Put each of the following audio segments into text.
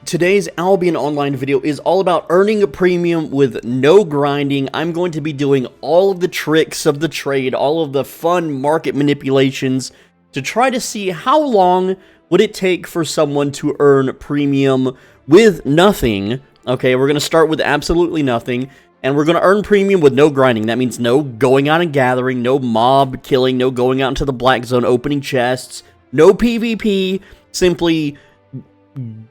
Today's Albion Online video is all about earning a premium with no grinding. I'm going to be doing all of the tricks of the trade, all of the fun market manipulations to try to see how long would it take for someone to earn premium with nothing. Okay, we're going to start with absolutely nothing, and we're going to earn premium with no grinding. That means no going out and gathering, no mob killing, no going out into the black zone, opening chests, no PvP, simply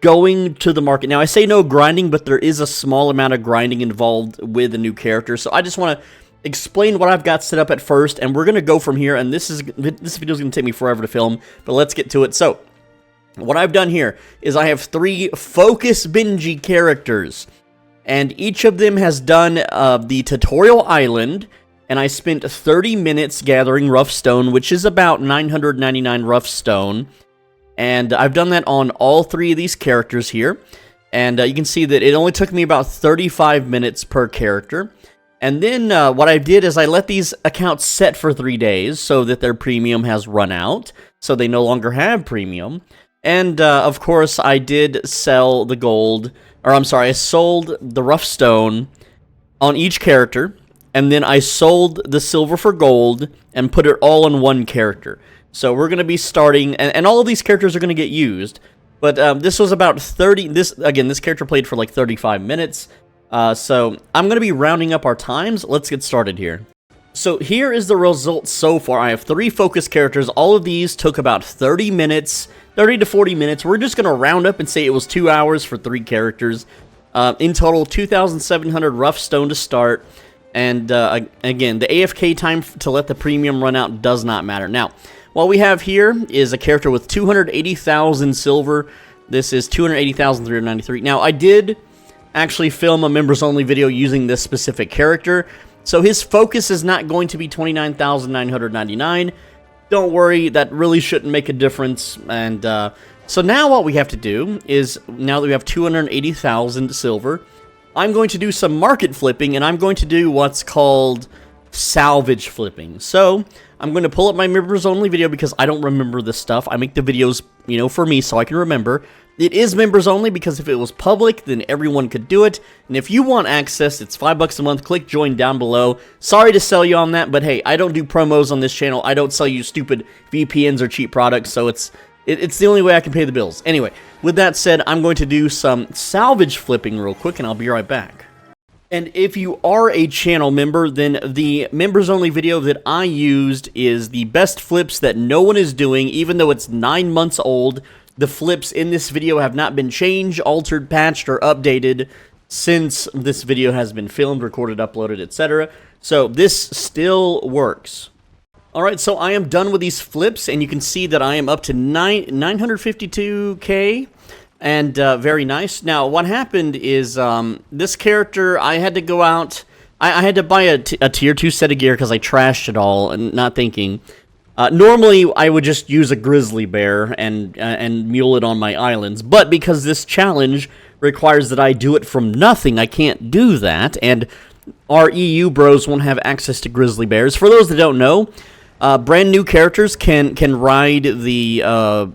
going to the market. Now, I say no grinding, but there is a small amount of grinding involved with a new character, so I just want to explain what I've got set up at first, and we're going to go from here, and this video is going to take me forever to film, but let's get to it. So, what I've done here is I have 3 focus bingy characters, and each of them has done the tutorial island, and I spent 30 minutes gathering rough stone, which is about 999 rough stone. And I've done that on all 3 of these characters here. And you can see that it only took me about 35 minutes per character. And then what I did is I let these accounts set for 3 days so that their premium has run out. So they no longer have premium. And of course I did sell the gold, or I'm sorry, I sold the rough stone on each character. And then I sold the silver for gold and put it all on one character. So we're going to be starting, and all of these characters are going to get used, but this was about 30, this character played for like 35 minutes, so I'm going to be rounding up our times. Let's get started here. So here is the results so far. I have 3 focus characters. All of these took about 30 minutes, 30 to 40 minutes. We're just going to round up and say it was 2 hours for 3 characters. In total, 2,700 rough stone to start, and again, the AFK time to let the premium run out does not matter. Now, what we have here is a character with 280,000 silver. This is 280,393. Now, I did actually film a members-only video using this specific character, so his focus is not going to be 29,999. Don't worry, that really shouldn't make a difference. And so now what we have to do is, now that we have 280,000 silver, I'm going to do some market flipping, and I'm going to do what's called salvage flipping. So I'm going to pull up my members only video because I don't remember this stuff. I make the videos, for me so I can remember. It is members only because if it was public, then everyone could do it. And if you want access, it's $5 a month. Click join down below. Sorry to sell you on that, but hey, I don't do promos on this channel. I don't sell you stupid VPNs or cheap products, so it's the only way I can pay the bills. Anyway, with that said, I'm going to do some salvage flipping real quick, and I'll be right back. And if you are a channel member, then the members-only video that I used is the best flips that no one is doing, even though it's 9 months old. The flips in this video have not been changed, altered, patched, or updated since this video has been filmed, recorded, uploaded, etc. So this still works. Alright, so I am done with these flips, and you can see that I am up to 952k. And very nice. Now, what happened is this character, I had to go out. I had to buy a tier 2 set of gear because I trashed it all and not thinking. Normally, I would just use a grizzly bear and mule it on my islands. But because this challenge requires that I do it from nothing, I can't do that. And our EU bros won't have access to grizzly bears. For those that don't know, brand new characters can ride the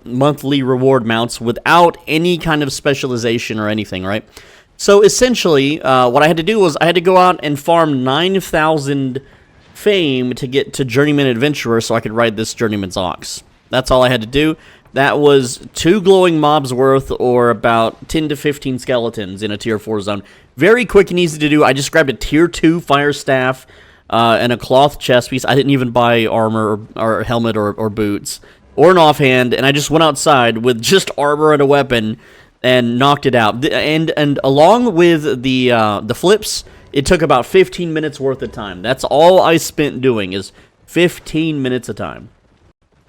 monthly reward mounts without any kind of specialization or anything, right? So essentially, what I had to do was I had to go out and farm 9,000 fame to get to Journeyman Adventurer so I could ride this Journeyman's Ox. That's all I had to do. That was 2 glowing mobs worth, or about 10 to 15 skeletons in a tier 4 zone. Very quick and easy to do. I just grabbed a tier 2 fire staff, and a cloth chest piece. I didn't even buy armor or helmet or boots or an offhand, and I just went outside with just armor and a weapon and knocked it out. And along with the flips, it took about 15 minutes worth of time. That's all I spent doing, is 15 minutes of time.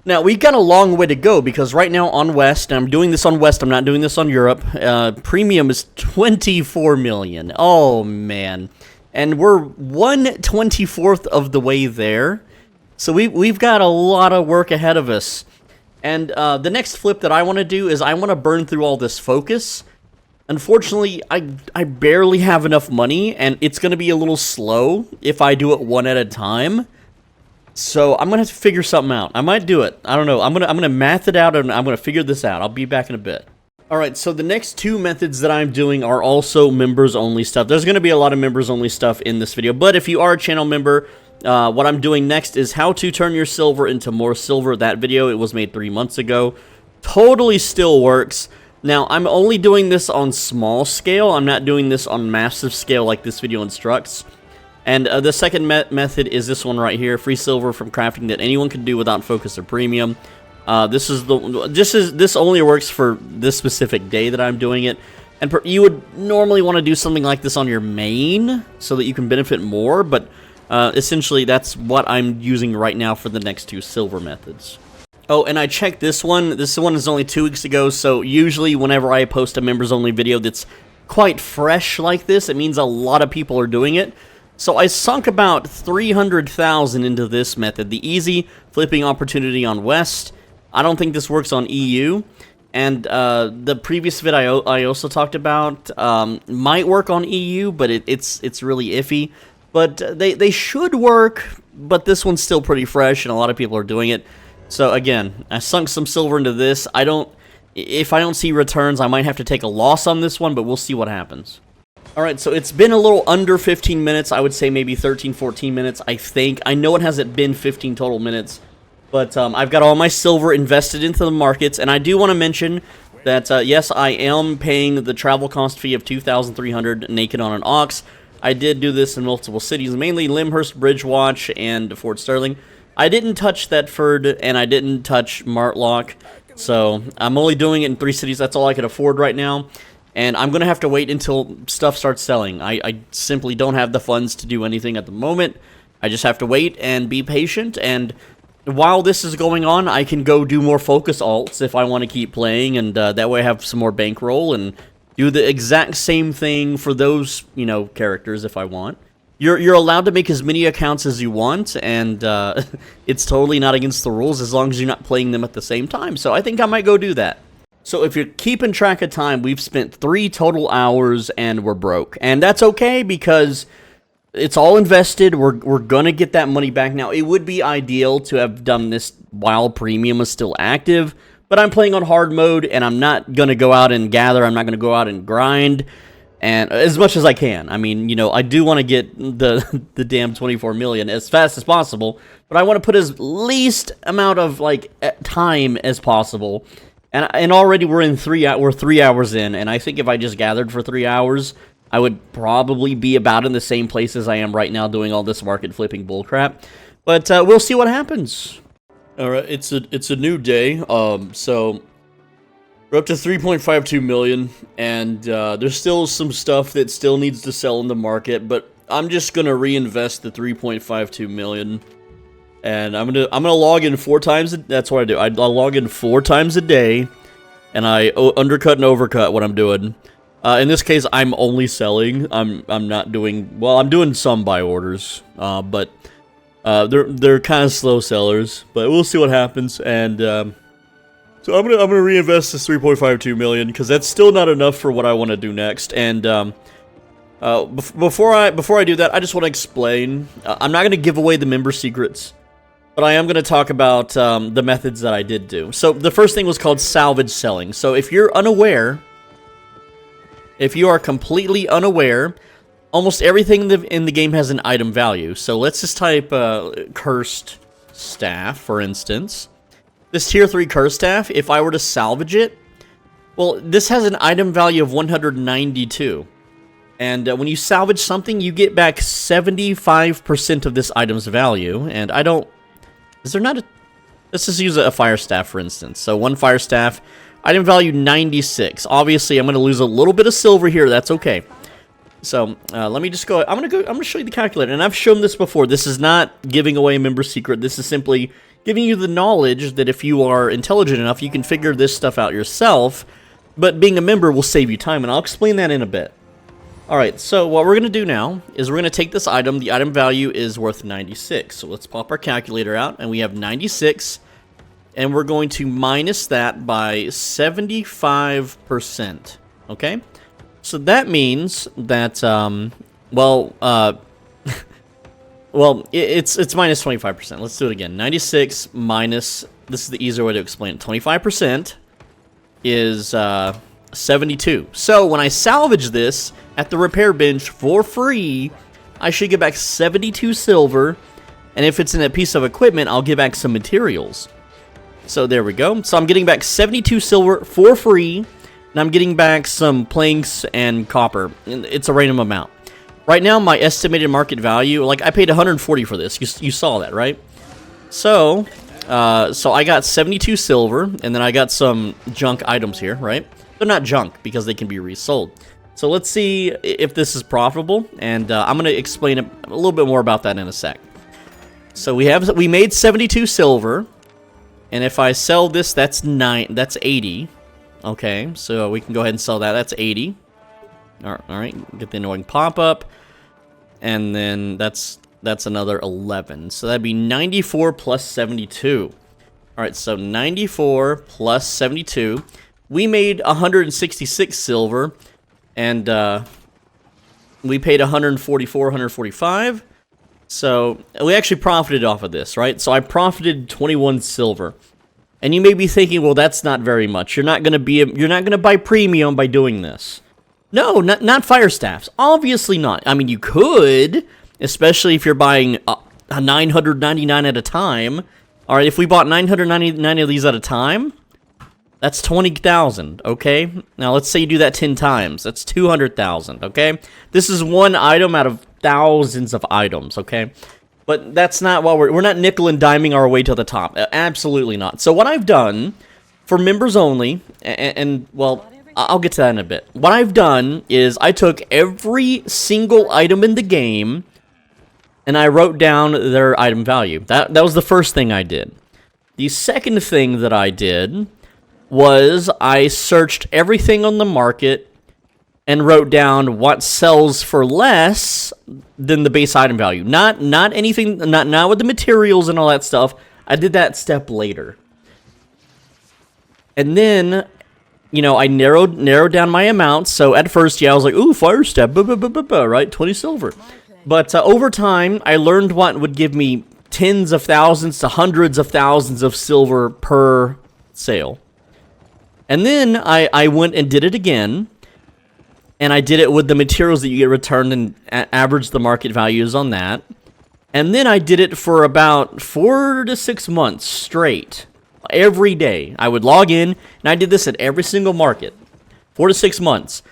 Now, we've got a long way to go because right now on West, and I'm doing this on West, I'm not doing this on Europe, premium is 24 million. Oh, man. And we're 1/24th of the way there, so we've got a lot of work ahead of us. And the next flip that I want to do is I want to burn through all this focus. Unfortunately, I barely have enough money, and it's going to be a little slow if I do it one at a time. So I'm going to have to figure something out. I might do it. I don't know. I'm gonna math it out, and I'm going to figure this out. I'll be back in a bit. Alright, so the next two methods that I'm doing are also members-only stuff. There's going to be a lot of members-only stuff in this video, but if you are a channel member, what I'm doing next is how to turn your silver into more silver. That video, it was made 3 months ago. Totally still works. Now, I'm only doing this on small scale. I'm not doing this on massive scale like this video instructs. And the second method is this one right here, free silver from crafting that anyone can do without focus or premium. This only works for this specific day that I'm doing it, and you would normally want to do something like this on your main so that you can benefit more, but essentially that's what I'm using right now for the next two silver methods. Oh, and I checked this one. This one is only 2 weeks ago, so usually whenever I post a members only video that's quite fresh like this, it means a lot of people are doing it. So I sunk about 300,000 into this method, the easy flipping opportunity on West. I don't think this works on EU, and the previous vid I also talked about might work on EU, but it's really iffy. But they should work, but this one's still pretty fresh, and a lot of people are doing it. So again, I sunk some silver into this. If I don't see returns, I might have to take a loss on this one, but we'll see what happens. Alright, so it's been a little under 15 minutes. I would say maybe 13, 14 minutes, I think. I know it hasn't been 15 total minutes. But I've got all my silver invested into the markets, and I do want to mention that, yes, I am paying the travel cost fee of $2,300 naked on an Ox. I did do this in multiple cities, mainly Limhurst, Bridgewatch, and Fort Sterling. I didn't touch Thetford, and I didn't touch Martlock, so I'm only doing it in 3 cities. That's all I can afford right now, and I'm going to have to wait until stuff starts selling. I simply don't have the funds to do anything at the moment. I just have to wait and be patient, and while this is going on, I can go do more focus alts if I want to keep playing, and that way I have some more bankroll and do the exact same thing for those, you know, characters if I want. You're allowed to make as many accounts as you want, and it's totally not against the rules as long as you're not playing them at the same time, so I think I might go do that. So if you're keeping track of time, we've spent 3 total hours and we're broke, and that's okay because it's all invested. We're gonna get that money back. Now, it would be ideal to have done this while premium is still active, but I'm playing on hard mode, and I'm not gonna go out and gather. I'm not gonna go out and grind, and as much as I can. I mean, you know, I do want to get the damn 24 million as fast as possible, but I want to put as least amount of like time as possible. And already we're 3 hours in, and I think if I just gathered for 3 hours, I would probably be about in the same place as I am right now doing all this market flipping bullcrap. But we'll see what happens. Alright, it's a new day. So we're up to 3.52 million, and there's still some stuff that still needs to sell in the market, but I'm just gonna reinvest the 3.52 million. And I'm gonna log in 4 times. That's what I do. I log in 4 times a day, and I undercut and overcut what I'm doing. In this case, I'm only selling. I'm not doing, well, I'm doing some buy orders, but they're kind of slow sellers. But we'll see what happens. And so I'm gonna reinvest this 3.52 million because that's still not enough for what I want to do next. And before I do that, I just want to explain. I'm not gonna give away the member secrets, but I am going to talk about the methods that I did do. So the first thing was called Salvage Selling. So if you're unaware, if you are completely unaware, almost everything in the game has an item value. So let's just type Cursed Staff, for instance. This Tier 3 Cursed Staff, if I were to salvage it, well, this has an item value of 192. And when you salvage something, you get back 75% of this item's value. And I don't... Is there not a... Let's just use a Fire Staff, for instance. So 1 Fire Staff, item value 96. Obviously, I'm going to lose a little bit of silver here. That's okay. So let me just go... I'm going to show you the calculator. And I've shown this before. This is not giving away a member secret. This is simply giving you the knowledge that if you are intelligent enough, you can figure this stuff out yourself. But being a member will save you time. And I'll explain that in a bit. Alright, so what we're going to do now is we're going to take this item. The item value is worth 96. So let's pop our calculator out, and we have 96. And we're going to minus that by 75%. Okay? So that means that, well, it's minus 25%. Let's do it again. 96 minus, this is the easier way to explain it. 25% is, 72. So when I salvage this at the repair bench for free, I should get back 72 silver, and if it's in a piece of equipment, I'll get back some materials. So there we go. So I'm getting back 72 silver for free, and I'm getting back some planks and copper. It's a random amount. Right now, my estimated market value, like I paid 140 for this. You saw that, right? So I got 72 silver, and then I got some junk items here, right? They're not junk because they can be resold. So let's see if this is profitable, and I'm going to explain a little bit more about that in a sec. So we made 72 silver, and if I sell this, that's 80. Okay, so we can go ahead and sell that. That's 80. All right, get the annoying pop-up, and then that's another 11. So that'd be 94 plus 72. All right, so 94 plus 72. We made 166 silver, and we paid 144, 145. So we actually profited off of this, right? So I profited 21 silver. And you may be thinking, well, that's not very much. You're not gonna buy premium by doing this. No, not fire staffs. Obviously not. I mean, you could, especially if you're buying 999 at a time. All right, if we bought 999 of these at a time, that's 20,000, okay? Now, let's say you do that 10 times. That's 200,000, okay? This is one item out of thousands of items, okay? But that's not what we're not nickel and diming our way to the top. Absolutely not. So what I've done for members only, and well, I'll get to that in a bit. What I've done is I took every single item in the game and I wrote down their item value. That was the first thing I did. The second thing that I did was I searched everything on the market and wrote down what sells for less than the base item value. Not anything, not with the materials and all that stuff. I did that step later. And then, you know, I narrowed down my amounts. So at first, yeah, I was like, ooh, fire step, right? 20 silver. But over time, I learned what would give me tens of thousands to hundreds of thousands of silver per sale. And then I went and did it again, and I did it with the materials that you get returned and averaged the market values on that. And then I did it for about 4 to 6 months straight. Every day. I would log in, and I did this at every single market. 4 to 6 months.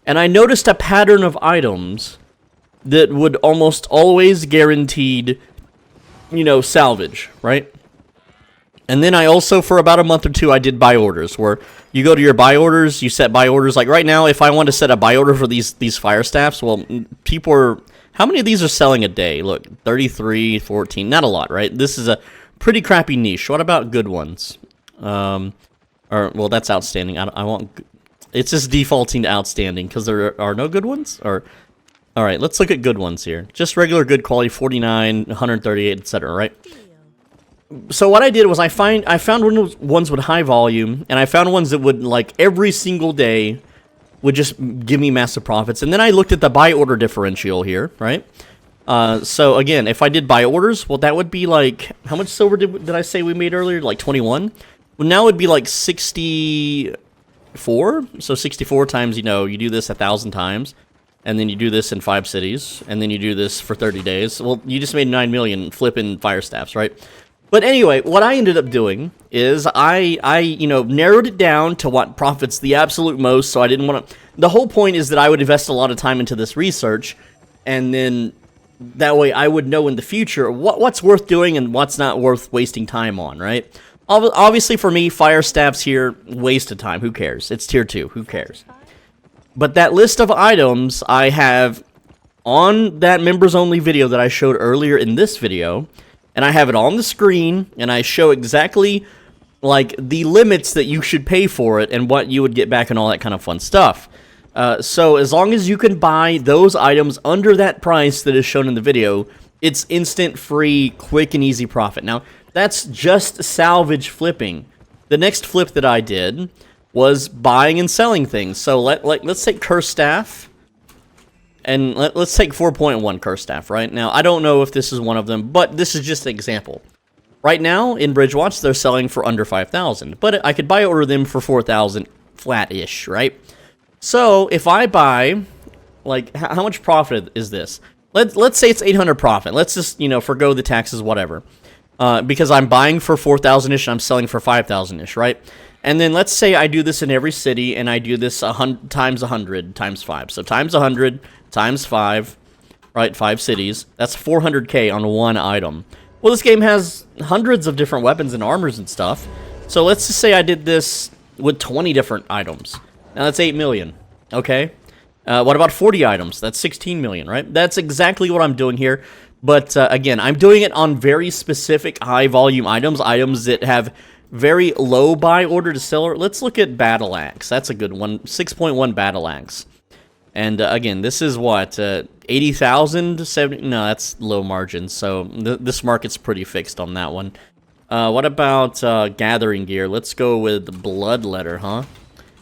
And I noticed a pattern of items that would almost always guaranteed, you know, salvage, right? And then I also, for about a month or two, I did buy orders, where you go to your buy orders, you set buy orders. Like right now, if I want to set a buy order for these fire staffs, well, people are... How many of these are selling a day? Look, 33, 14, not a lot, right? This is a pretty crappy niche. What about good ones? Well, that's outstanding. I want... It's just defaulting to outstanding, because there are no good ones? Or... All right, let's look at good ones here. Just regular good quality, 49, 138, etc., right? So what I did was I found ones with high volume, and I found ones that would, like, every single day would just give me massive profits. And then I looked at the buy order differential here, right? So again, if I did buy orders, well, that would be like, how much silver did I say we made earlier? Like 21? Well, now it would be like 64. So 64 times, you know, you do this 1,000 times, and then you do this in 5 cities, and then you do this for 30 days. Well, you just made 9 million flipping fire staffs, right? But anyway, what I ended up doing is I you know, narrowed it down to what profits the absolute most, so I didn't want to... The whole point is that I would invest a lot of time into this research, and then that way I would know in the future what's worth doing and what's not worth wasting time on, right? Obviously, for me, fire staffs here, waste of time. Who cares? It's tier 2. Who cares? But that list of items I have on that members-only video that I showed earlier in this video... And I have it on the screen, and I show exactly, like, the limits that you should pay for it and what you would get back and all that kind of fun stuff. So as long as you can buy those items under that price that is shown in the video, it's instant, free, quick, and easy profit. Now, that's just salvage flipping. The next flip that I did was buying and selling things. So let's take Curse Staff. And let's take 4.1 Curse Staff, right? Now, I don't know if this is one of them, but this is just an example. Right now, in Bridgewatch, they're selling for under 5,000. But I could buy order them for 4,000 flat-ish, right? So if I buy, like, how much profit is this? Let's say it's 800 profit. Let's just, you know, forgo the taxes, whatever. Because I'm buying for 4,000-ish and I'm selling for 5,000-ish, right? And then let's say I do this in every city and I do this 100 times 100 times 5. So times 100 times 5, right? 5 cities. That's 400K on one item. Well, this game has hundreds of different weapons and armors and stuff. So let's just say I did this with 20 different items. Now that's 8 million, okay? What about 40 items? That's 16 million, right? That's exactly what I'm doing here. But again, I'm doing it on very specific high-volume items, items that have very low buy order to seller. Let's look at Battle Axe. That's a good one. 6.1 Battle Axe. And again, this is what? 80,000? 70? No, that's low margins. So this market's pretty fixed on that one. What about Gathering Gear? Let's go with Bloodletter, huh?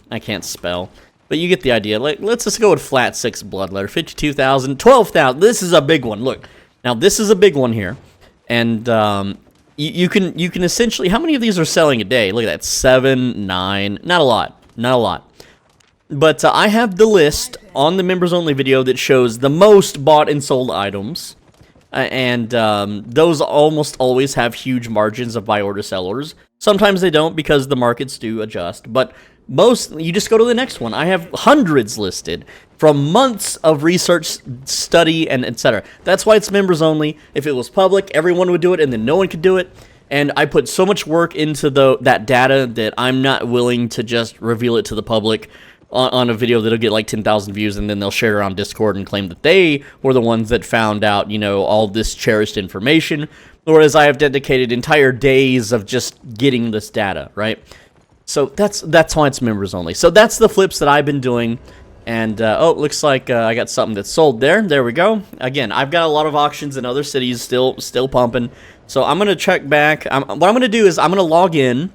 I can't spell. But you get the idea. Let's just go with flat 6 Bloodletter. 52,000, 12,000. This is a big one. Look. Now, this is a big one here. And you can essentially... How many of these are selling a day? Look at that. 7, 9. Not a lot. Not a lot. But I have the list on the members-only video that shows the most bought and sold items. And those almost always have huge margins of buy order sellers. Sometimes they don't because the markets do adjust. But most, you just go to the next one. I have hundreds listed from months of research, study, and etc. That's why it's members only. If it was public, everyone would do it, and then no one could do it. And I put so much work into that data that I'm not willing to just reveal it to the public on a video that'll get like 10,000 views, and then they'll share it on Discord and claim that they were the ones that found out, you know, all this cherished information. Whereas I have dedicated entire days of just getting this data, right? So that's why it's members only. So that's the flips that I've been doing. And, oh, looks like I got something that's sold there. There we go. Again, I've got a lot of auctions in other cities still pumping. So I'm going to check back. What I'm going to do is I'm going to log in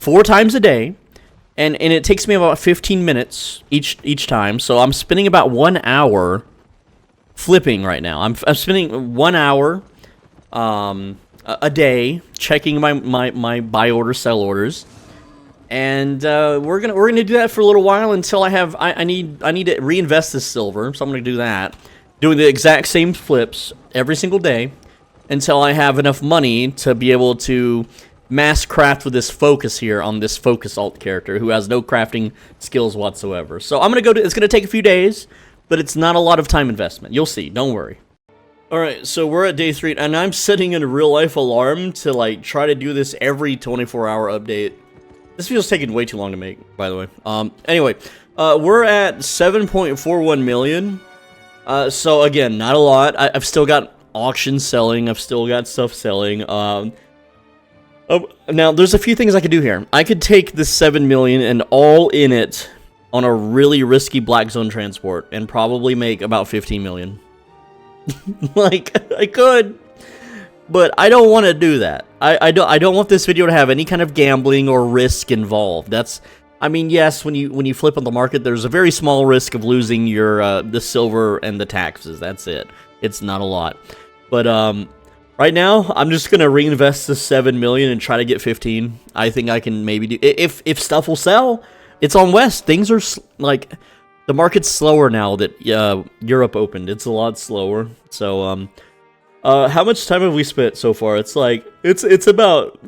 4 times a day. And it takes me about 15 minutes each time. So I'm spending about 1 hour flipping right now. I'm spending 1 hour a day checking my buy order, sell orders. And we're gonna do that for a little while until I need to reinvest this silver, so I'm gonna do that, doing the exact same flips every single day until I have enough money to be able to mass craft with this focus here on this focus alt character who has no crafting skills whatsoever. So I'm gonna it's gonna take a few days, but it's not a lot of time investment. You'll see. Don't worry. All right, so we're at day 3, and I'm setting a real life alarm to like try to do this every 24-hour update. This video's taking way too long to make, by the way. Anyway, we're at 7.41 million. So again, not a lot. I've still got auctions selling. I've still got stuff selling. Now, there's a few things I could do here. I could take this 7 million and all in it on a really risky black zone transport and probably make about 15 million. Like, I could. But I don't want to do that. I don't want this video to have any kind of gambling or risk involved. I mean, yes, when you flip on the market, there's a very small risk of losing your the silver and the taxes. That's it. It's not a lot. But right now, I'm just gonna reinvest the 7 million and try to get 15. I think I can maybe do if stuff will sell. It's on West. Things are like the market's slower now that Europe opened. It's a lot slower. So how much time have we spent so far? It's like, it's about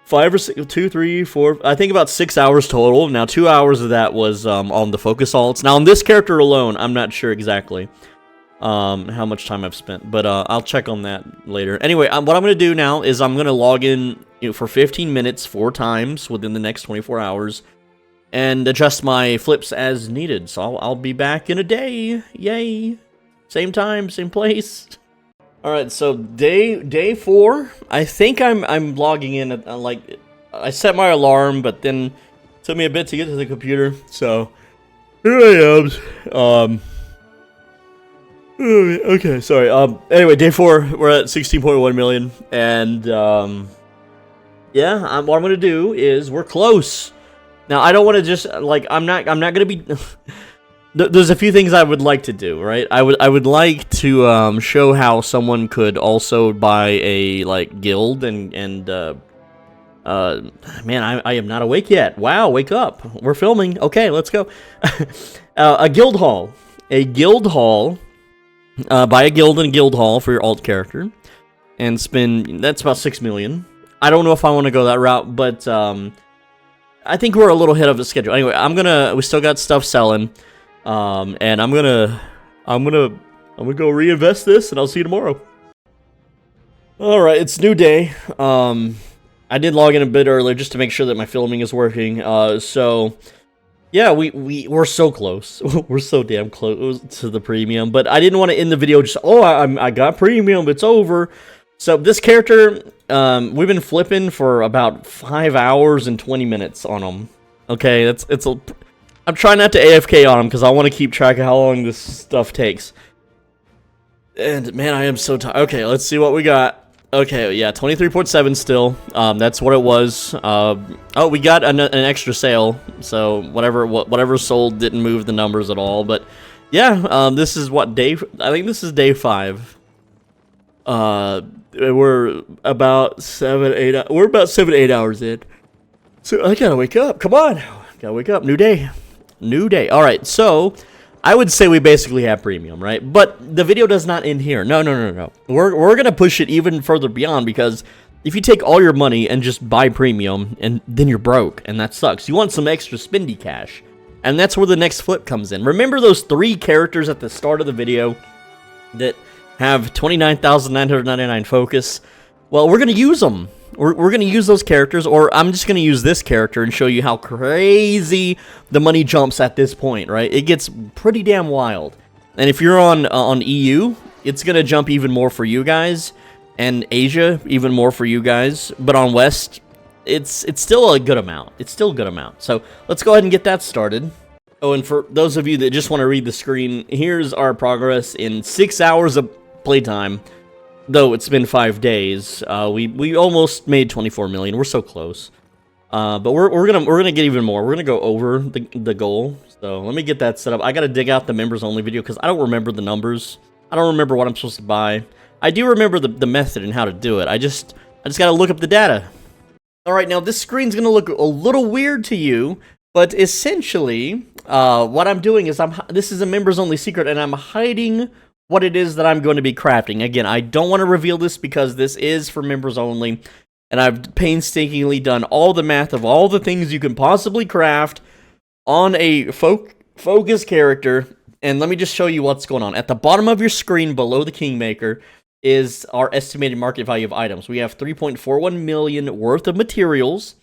5 or 6, 2, 3, 4, I think about 6 hours total. Now, 2 hours of that was on the focus alts. Now, on this character alone, I'm not sure exactly how much time I've spent, but I'll check on that later. Anyway, what I'm going to do now is I'm going to log in for 15 minutes 4 times within the next 24 hours and adjust my flips as needed. So I'll be back in a day. Yay. Same time, same place. All right, so day 4. I think I'm logging in at, like, I set my alarm, but then it took me a bit to get to the computer. So here I am. Okay, sorry. Anyway, day 4, we're at 16.1 million, and yeah, what I'm gonna do is we're close. Now, I don't want to just like I'm not gonna be. There's a few things I would like to do, right? I would like to show how someone could also buy a like guild and Man, I am not awake yet. Wow, wake up. We're filming. Okay, let's go. A guild hall. A guild hall. Buy a guild and a guild hall for your alt character. And spend, that's about 6 million. I don't know if I want to go that route, but I think we're a little ahead of the schedule. Anyway, we still got stuff selling. And I'm gonna go reinvest this, and I'll see you tomorrow. Alright, it's new day. I did log in a bit earlier just to make sure that my filming is working. So yeah, we're so close. We're so damn close to the premium. But I didn't want to end the video just, oh, I got premium, it's over. So this character, we've been flipping for about 5 hours and 20 minutes on him. Okay, I'm trying not to AFK on him because I want to keep track of how long this stuff takes. And man, I am so tired. Okay, let's see what we got. Okay, yeah, 23.7 still. That's what it was. Oh, we got an extra sale, so whatever sold didn't move the numbers at all. But yeah, this is what day? I think this is day 5. We're about 7, 8 hours in. So I gotta wake up. Come on, gotta wake up. New day, new day. All right, so I would say we basically have premium, right? But the video does not end here. No. We're gonna push it even further beyond, because if you take all your money and just buy premium, and then you're broke, and that sucks. You want some extra spendy cash, and that's where the next flip comes in. Remember those 3 characters at the start of the video that have 29,999 focus? Well, we're gonna use them. We're gonna use those characters, or I'm just gonna use this character and show you how crazy the money jumps at this point, right? It gets pretty damn wild. And if you're on EU, it's gonna jump even more for you guys, and Asia even more for you guys. But on West, it's still a good amount. It's still a good amount. So let's go ahead and get that started. Oh, and for those of you that just want to read the screen, here's our progress in 6 hours of playtime. Though it's been 5 days, we almost made 24 million. We're so close, but we're gonna get even more. We're gonna go over the goal. So let me get that set up. I gotta dig out the members only video because I don't remember the numbers. I don't remember what I'm supposed to buy. I do remember the method and how to do it. I just gotta look up the data. All right, now this screen's gonna look a little weird to you, but essentially, what I'm doing is this is a members only secret, and I'm hiding what it is that I'm going to be crafting. Again, I don't want to reveal this because this is for members only, and I've painstakingly done all the math of all the things you can possibly craft on a focus character. And let me just show you what's going on. At the bottom of your screen below the Kingmaker is our estimated market value of items. We have 3.41 million worth of materials,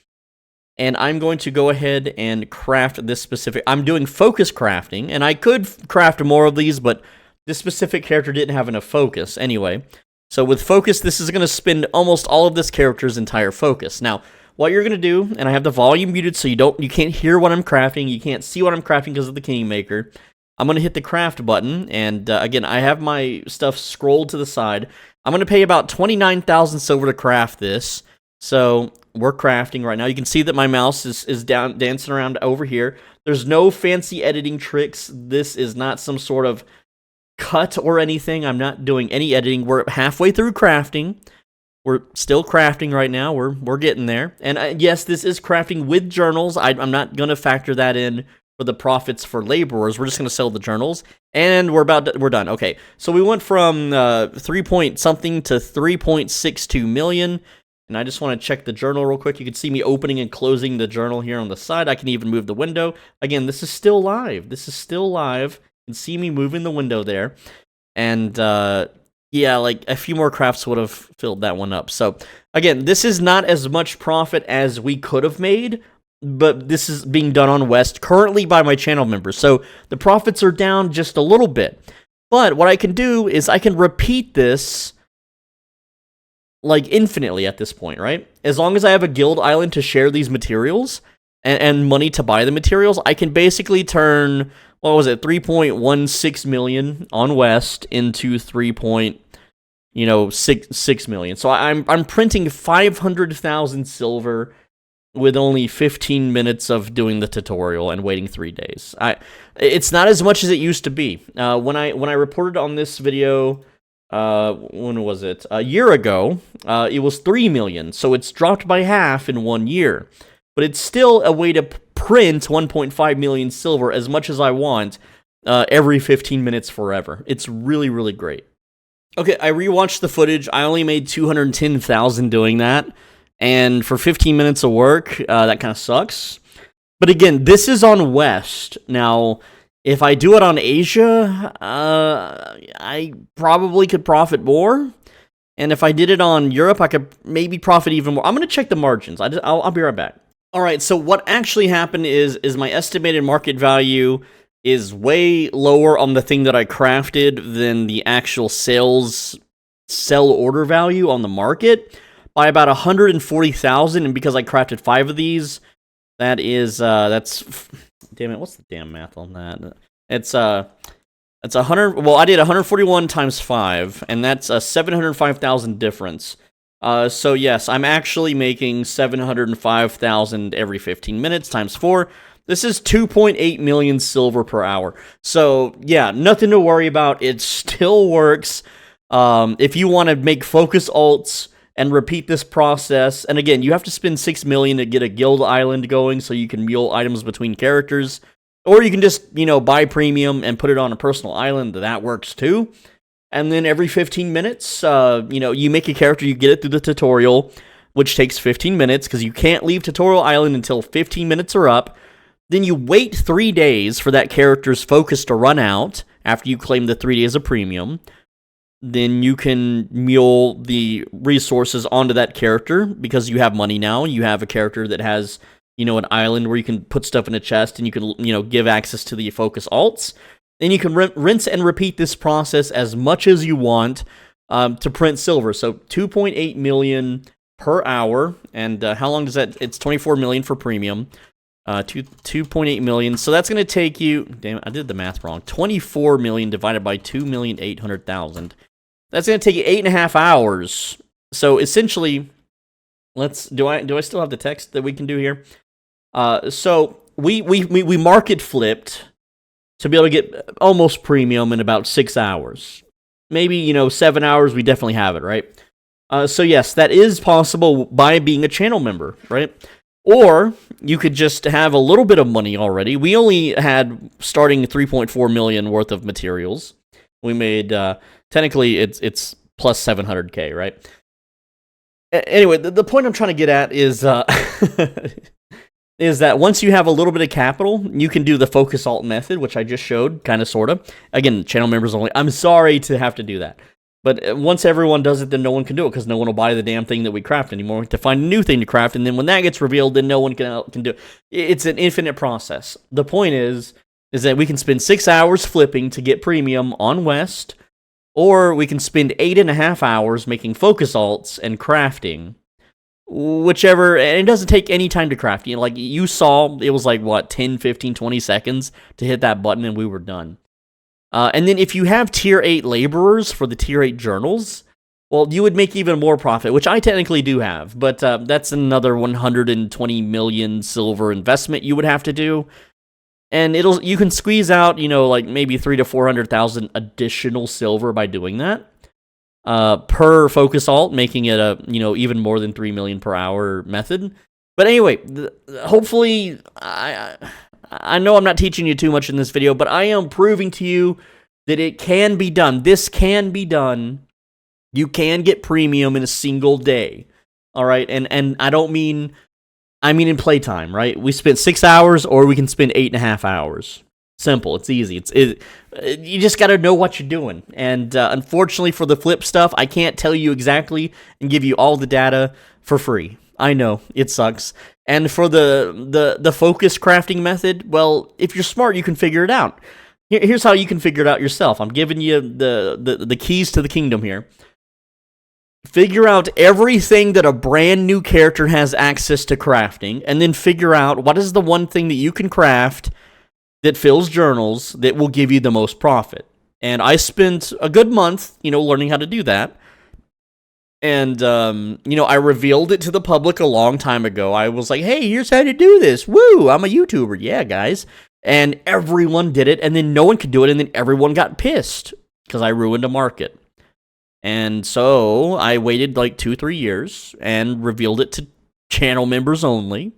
and I'm going to go ahead and craft this specific. I'm doing focus crafting, and I could craft more of these, but this specific character didn't have enough focus anyway. So with focus, this is going to spend almost all of this character's entire focus. Now, what you're going to do, and I have the volume muted so you can't hear what I'm crafting, you can't see what I'm crafting because of the Kingmaker. I'm going to hit the craft button, and again, I have my stuff scrolled to the side. I'm going to pay about 29,000 silver to craft this. So we're crafting right now. You can see that my mouse is dancing around over here. There's no fancy editing tricks. This is not some sort of cut or anything. I'm not doing any editing. We're halfway through crafting. We're still crafting right now. We're getting there. And yes, this is crafting with journals. I'm not going to factor that in for the profits for laborers. We're just going to sell the journals, and we're done. Okay, so we went from 3 point something to 3.62 million. And I just want to check the journal real quick. You can see me opening and closing the journal here on the side. I can even move the window. Again, this is still live. This is still live. You can see me moving the window there. And yeah, like a few more crafts would have filled that one up. So again, this is not as much profit as we could have made, but this is being done on West currently by my channel members. So the profits are down just a little bit. But what I can do is I can repeat this like infinitely at this point, right? As long as I have a guild island to share these materials and money to buy the materials, I can basically turn, what was it, 3.16 million on West into 3.6 million. So I'm printing 500,000 silver with only 15 minutes of doing the tutorial and waiting 3 days. It's not as much as it used to be. When I reported on this video when was it? A year ago, it was 3 million. So it's dropped by half in 1 year. But it's still a way to print 1.5 million silver as much as I want every 15 minutes forever. It's really, really great. Okay, I rewatched the footage. I only made 210,000 doing that. And for 15 minutes of work, that kind of sucks. But again, this is on West. Now, if I do it on Asia, I probably could profit more. And if I did it on Europe, I could maybe profit even more. I'm going to check the margins. I'll be right back. All right, so what actually happened is my estimated market value is way lower on the thing that I crafted than the actual sell order value on the market by about 140,000. And because I crafted 5 of these, that's damn it. What's the damn math on that? It's 100. Well, I did 141 times 5, and that's a 705,000 difference. So yes, I'm actually making 705,000 every 15 minutes times 4. This is 2.8 million silver per hour. So yeah, nothing to worry about. It still works. If you want to make focus alts and repeat this process, and again, you have to spend 6 million to get a guild island going so you can mule items between characters. Or you can just, buy premium and put it on a personal island. That works too. And then every 15 minutes, you make a character, you get it through the tutorial, which takes 15 minutes because you can't leave Tutorial Island until 15 minutes are up. Then you wait 3 days for that character's focus to run out after you claim the 3 days of premium. Then you can mule the resources onto that character because you have money now. You have a character that has, an island where you can put stuff in a chest and you can, give access to the focus alts. Then you can rinse and repeat this process as much as you want to print silver. So 2.8 million per hour. And how long does that? It's 24 million for premium. 2.8 million. So that's going to take you, damn it, I did the math wrong. 24 million divided by 2,800,000. That's going to take you 8.5 hours. So essentially, do I still have the text that we can do here? So we market flipped to be able to get almost premium in about 6 hours. Maybe, 7 hours, we definitely have it, right? So yes, that is possible by being a channel member, right? Or you could just have a little bit of money already. We only had starting 3.4 million worth of materials. We made, technically, it's plus 700K, right? Anyway, the point I'm trying to get at is, is that once you have a little bit of capital, you can do the focus alt method, which I just showed, kind of, sort of. Again, channel members only. I'm sorry to have to do that. But once everyone does it, then no one can do it, because no one will buy the damn thing that we craft anymore. We have to find a new thing to craft, and then when that gets revealed, then no one can do it. It's an infinite process. The point is that we can spend 6 hours flipping to get premium on West, or we can spend 8.5 hours making focus alts and crafting. Whichever, and it doesn't take any time to craft. Like you saw, it was like, 10, 15, 20 seconds to hit that button, and we were done. And then if you have tier 8 laborers for the tier 8 journals, well, you would make even more profit, which I technically do have, but that's another 120 million silver investment you would have to do. And you can squeeze out, like maybe 300,000 to 400,000 additional silver by doing that. Per focus alt, making it a, even more than 3 million per hour method. But anyway, hopefully, I know I'm not teaching you too much in this video, but I am proving to you that it can be done. This can be done. You can get premium in a single day. All right, and I mean in playtime, right? We spent 6 hours, or we can spend 8.5 hours. Simple. It's easy. You just got to know what you're doing. And unfortunately for the flip stuff, I can't tell you exactly and give you all the data for free. I know, it sucks. And for the focus crafting method, well, if you're smart, you can figure it out. Here's how you can figure it out yourself. I'm giving you the keys to the kingdom here. Figure out everything that a brand new character has access to crafting, and then figure out what is the one thing that you can craft that fills journals that will give you the most profit. And I spent a good month, learning how to do that. And, I revealed it to the public a long time ago. I was like, hey, here's how to do this. Woo, I'm a YouTuber. Yeah, guys. And everyone did it, and then no one could do it, and then everyone got pissed because I ruined a market. And so I waited like 2-3 years and revealed it to channel members only,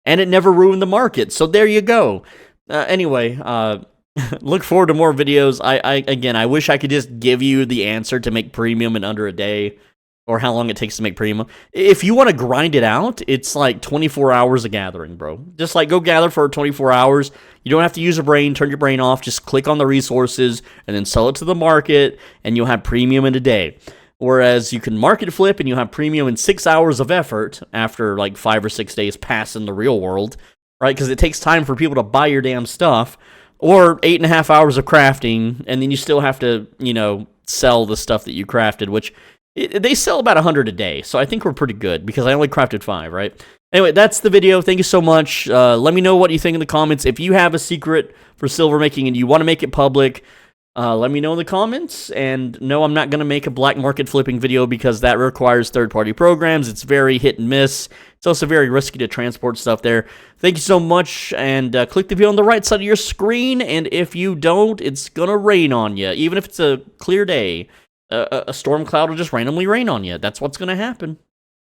and it never ruined the market. So there you go. Anyway, look forward to more videos. Again, I wish I could just give you the answer to make premium in under a day, or how long it takes to make premium. If you want to grind it out, it's like 24 hours of gathering, bro. Just like go gather for 24 hours. You don't have to use a brain, turn your brain off, just click on the resources and then sell it to the market, and you'll have premium in a day. Whereas you can market flip and you'll have premium in 6 hours of effort after like 5 or 6 days pass in the real world, right? Because it takes time for people to buy your damn stuff, or 8.5 hours of crafting, and then you still have to, you know, sell the stuff that you crafted, which they sell about 100 a day, so I think we're pretty good, because I only crafted 5, right? Anyway, that's the video. Thank you so much. Let me know what you think in the comments. If you have a secret for silver making and you want to make it public, let me know in the comments. And no, I'm not going to make a black market flipping video, because that requires third-party programs. It's very hit and miss. It's also very risky to transport stuff there. Thank you so much, and click the video on the right side of your screen, and if you don't, it's going to rain on you. Even if it's a clear day, a storm cloud will just randomly rain on you. That's what's going to happen.